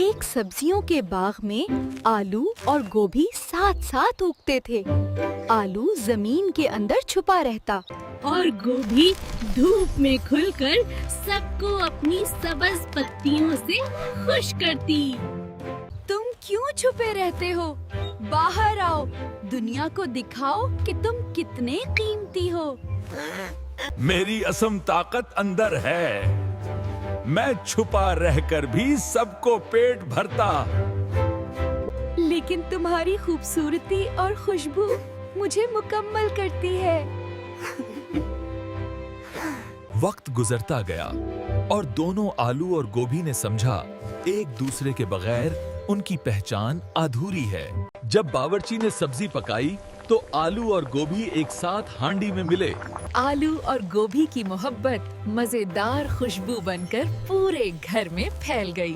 एक सब्जियों के बाग में आलू और गोभी साथ साथ उगते थे। आलू जमीन के अंदर छुपा रहता और गोभी धूप में खुलकर सबको अपनी सबज पत्तियों से खुश करती। तुम क्यों छुपे रहते हो? बाहर आओ, दुनिया को दिखाओ कि तुम कितने कीमती हो। मेरी असम ताकत अंदर है। मैं छुपा रहकर भी सबको पेट भरता। लेकिन तुम्हारी खूबसूरती और खुशबू मुझे मुकम्मल करती है। वक्त गुजरता गया और दोनों आलू और गोभी ने समझा एक दूसरे के बगैर उनकी पहचान अधूरी है। जब बावर्ची ने सब्जी पकाई तो आलू और गोभी एक साथ हांडी में मिले। आलू और गोभी की मोहब्बत मजेदार खुशबू बनकर पूरे घर में फैल गई।